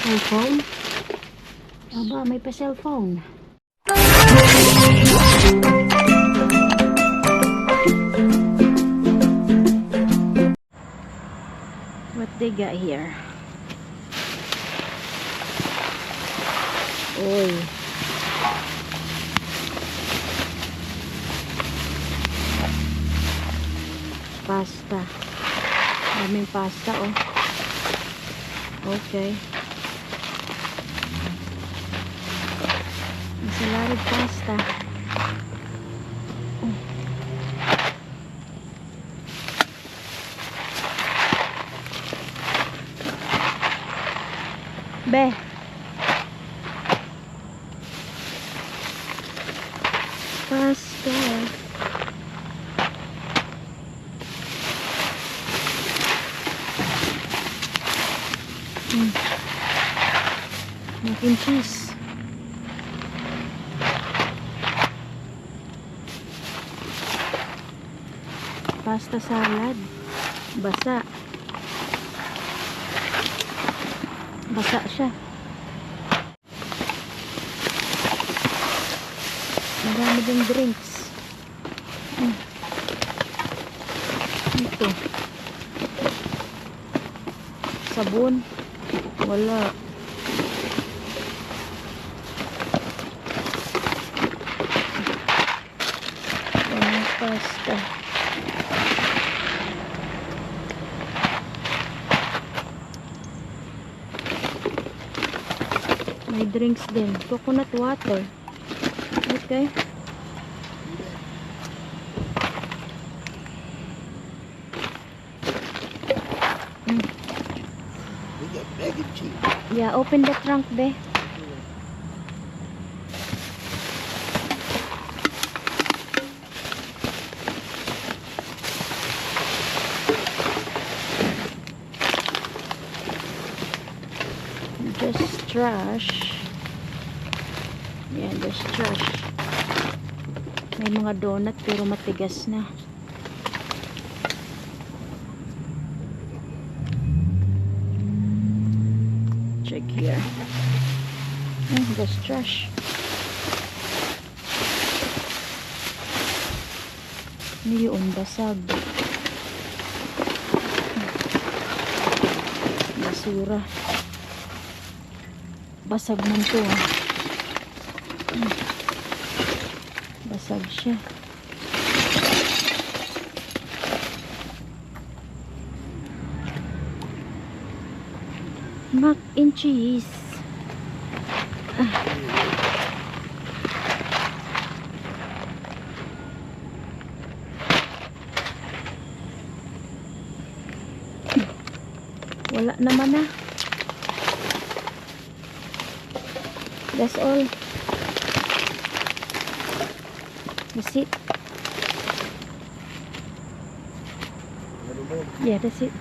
Cellphone? Aba, may pa cellphone. What they got here? Oy. Pasta. Daming pasta, oh. Okay. There's a lot of pasta. Be. Pasta. Mac and cheese. Pasta salad. Basa. Basa siya. Marami ding drinks. Ito. Sabon. Wala. Pasta. May drinks din. Coconut water. Okay. We got mac and cheese. Yeah, open the trunk, be. Just trash. Yeah, just trash. May mga donut pero matigas na. Check here. Just trash. Ano yun? Basag. Basura. Basag man to. Basag siya. Mac and cheese. Wala naman na. That's all. That's it. Yeah, that's it.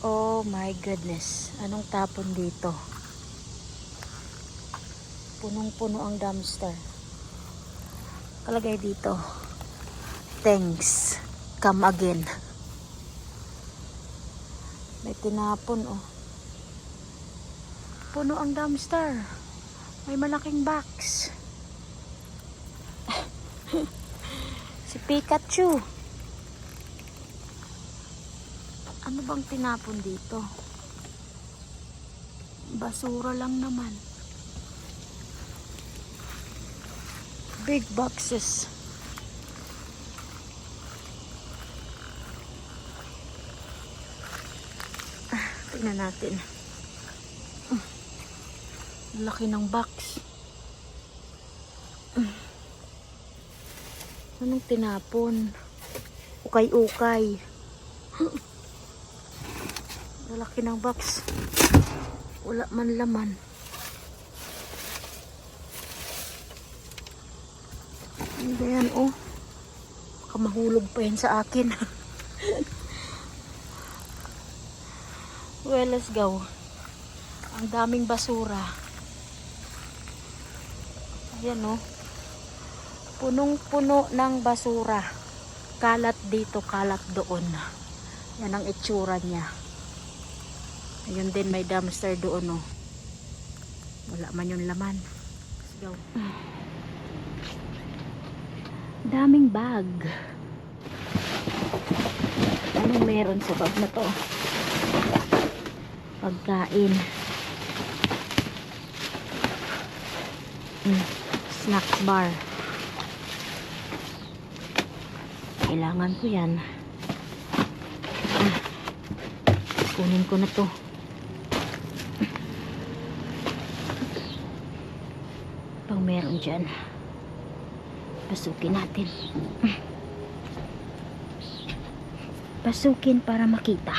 Oh my goodness. Anong tapon dito? Punong-puno ang dumpster. Kalagay dito. Thanks. Come again. May tinapon, oh. Puno ang dumpster. May malaking box. Si Pikachu. Ano bang tinapon dito? Basura lang naman. Big boxes. Tingnan natin. Laki ng box. Anong tinapon? Ukay-ukay. Laki ng box. Wala man laman. Ano yan, oh? Baka mahulog pa yan sa akin. Well, let's go. Ang daming basura. Ayan, oh. Punong-puno ng basura. Kalat dito, kalat doon. Yan ang itsura niya. Ayun din, may dumpster doon, oh. Wala man yung laman. Let's go. Daming bag. Anong meron sa bag na to? Pagkain. Snacks bar. Kailangan ko yan. Kunin ko na to. Pang meron dyan. Pasukin natin. Pasukin para makita.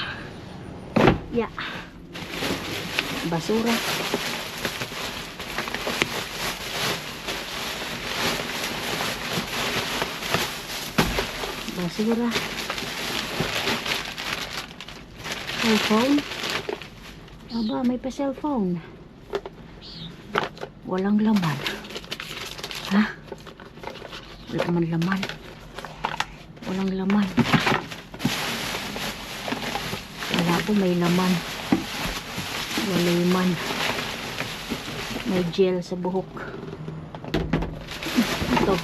Yeah. Basura. Basura. Cellphone. Aba, may pa cellphone. Walang laman. Ha? Wala man laman. Walang laman. Wala po, may laman. Wala man. May gel sa buhok. Ito.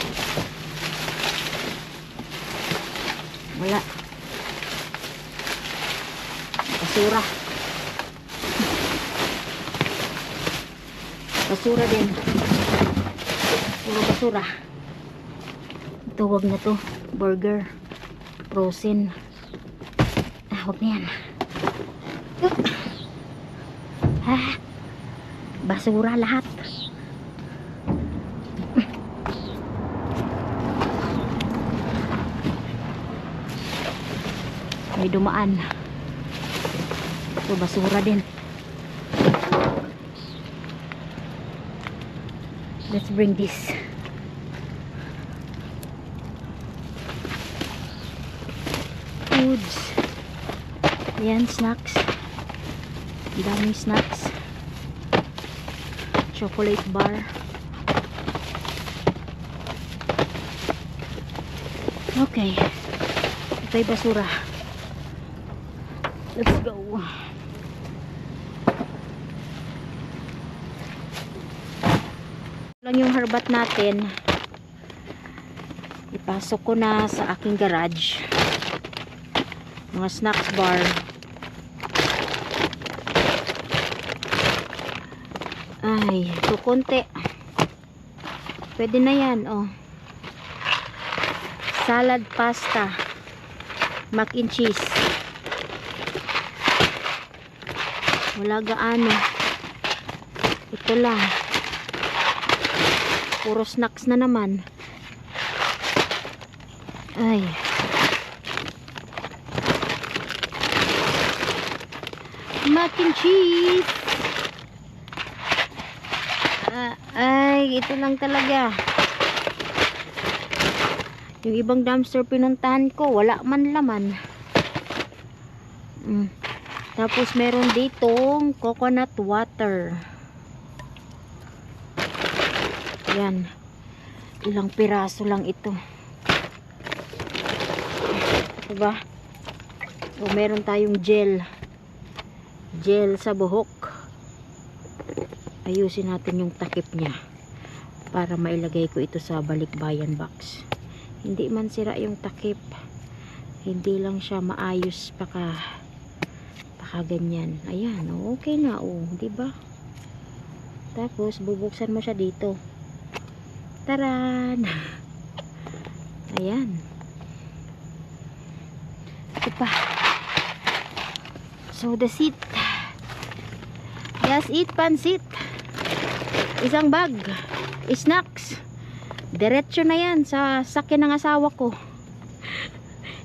Wala. Basura. Basura din. Puro basura. Ito, wag na to. Burger. Frozen. Wag na yan. Basura lahat. May dumaan. Ito, basura din. Let's bring this. Foods. Ayan, snacks. Daming snacks. Chocolate bar. Okay. Ito'y basura. Let's go. Lang yung harbat natin. Ipasok ko na sa aking garage. Mga snacks bar. Ay, ito konti. Pwede na yan, oh. Salad pasta. Mac and cheese. Wala gaano. Ito lang. Puro snacks na naman. Ay. Mac and cheese. Ay, ito lang talaga. Yung ibang dumpster pinuntahan ko, wala man laman. Tapos meron ditong coconut water. Yan. Ilang piraso lang ito. Diba? O meron tayong gel. Gel sa buhok. Ayusin natin yung takip niya para mailagay ko ito sa balikbayan box. Hindi man sira yung takip, hindi lang siya maayos paka ganyan. Ayan, okay na, diba? Tapos bubuksan mo siya dito. Taran! Ayan. Ito pa. So that's it. Just eat pansit. Isang bag. Snacks. Diretso na yan sa sakyan ng asawa ko.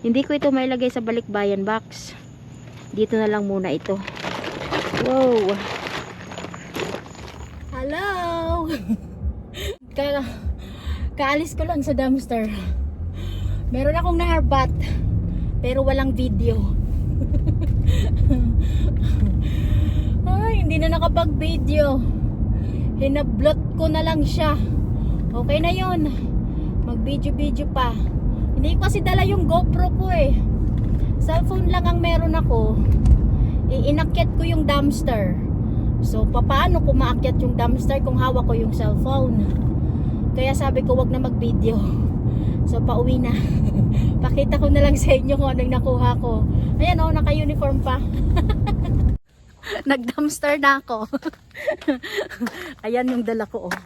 Hindi ko ito mailagay sa balikbayan box. Dito na lang muna ito. Wow. Hello. Kaalis ko lang sa dumpster. Meron akong naharbat pero walang video. Ay, hindi na nakapag-video. Hinablot ko na lang siya. Okay na yun. Mag-video-video pa. Hindi ko kasi dala yung GoPro ko eh. Cellphone lang ang meron ako. inakyat ko yung dumpster. So, paano ko maakyat yung dumpster kung hawak ko yung cellphone? Kaya sabi ko, wag na mag-video. So, pauwi na. Pakita ko na lang sa inyo kung anong nakuha ko. Ayan o, naka-uniform pa. Nag-dumpster na ako. Ayan yung dala ko oh.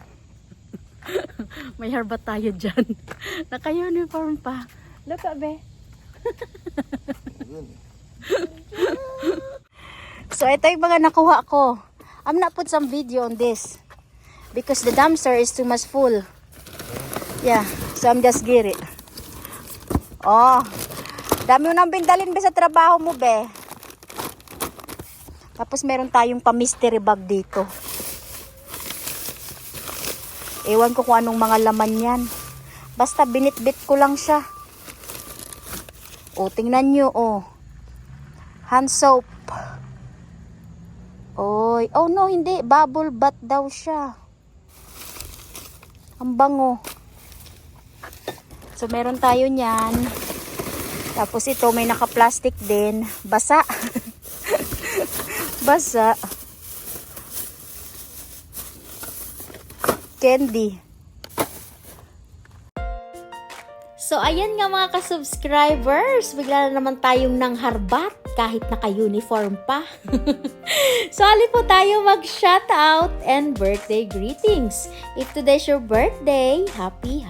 May harbat tayo dyan. Naka-uniform pa. Look at be. So, ito yung mga nakuha ko. I'm not put some video on this because the dumpster is too much full. Yeah, so I'm just get it. Oh, dami mo nang bindalin be sa trabaho mo be. Tapos meron tayong pa-mystery bag dito. Ewan ko kung anong mga laman yan. Basta binitbit ko lang siya. O, tingnan nyo, oh. Hand soap. Oy. Oh, no, hindi. Bubble bath daw siya. Ang bango. So, meron tayo niyan. Tapos ito, may naka-plastic din. Basa. Basa. Candy. So, ayan nga mga ka-subscribers. Bigla na naman tayong nangharbat kahit naka-uniform pa. So, hali po tayo mag-shoutout and birthday greetings. If today's your birthday, happy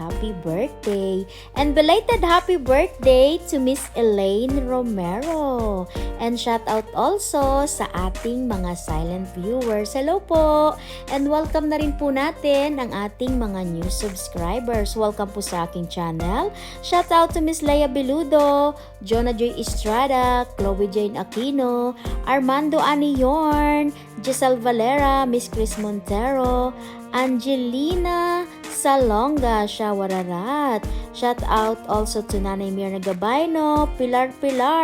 birthday. And belated happy birthday to Miss Elaine Romero. And shoutout also sa ating mga silent viewers. Hello po! And welcome na rin po natin ang ating mga new subscribers. Welcome po sa aking channel. Shout out to Miss Leia Beludo, Jonah Joy Estrada, Chloe Jane Aquino, Armando Aniorn, Giselle Valera, Miss Chris Montero, Angelina Salonga Shawararat. Shout out also to Nanay Mirna Gabayno, Pilar,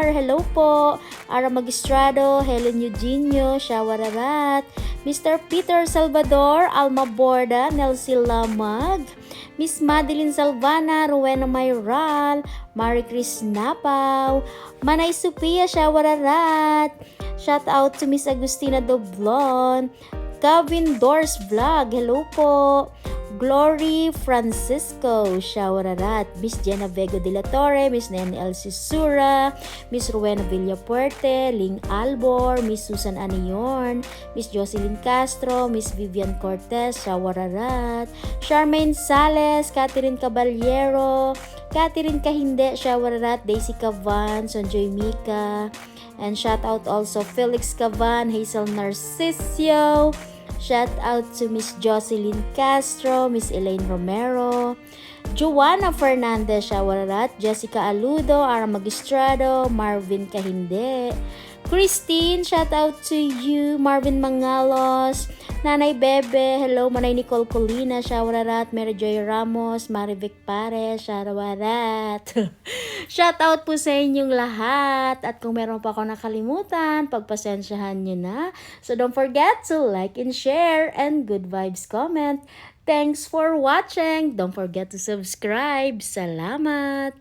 hello po, Ara Magistrado, Helen Eugenio Shawararat, Mr. Peter Salvador, Alma Borda, Nelsie Lamag, Miss Madeline Salvana, Rowena Mayral, Marie Chris Napaw, Manay Sophia Shawararat. Shout out to Miss Agustina Doblon, Gavin Dors Vlog, hello po. Glory Francisco Shawararat, Miss Jenna Vego de la Torre, Miss Nene Elsie Sura, Miss Rowena Villapuerte, Ling Albor, Miss Susan Aniorn, Miss Jocelyn Castro, Miss Vivian Cortez Shawararat, Charmaine Sales, Catherine Caballero, Catherine Kahinde Shawararat, Daisy Cavan, Sonjoy Mika, and shout out also Felix Cavan, Hazel Narcisio. Shout out to Miss Jocelyn Castro, Miss Elaine Romero, Joanna Fernandez Shawararat, Jessica Aludo, Ara Magistrado, Marvin Kahinde, Christine, shout out to you, Marvin Mangalos, Nanay Bebe, hello, Manay Nicole Colina, Shawararat, Mary Joy Ramos, Marivic Pares, Shawararat. Shout out po sa inyong lahat. At kung meron pa ako nakalimutan, pagpasensyahan nyo na. So don't forget to like and share and good vibes comment. Thanks for watching. Don't forget to subscribe. Salamat!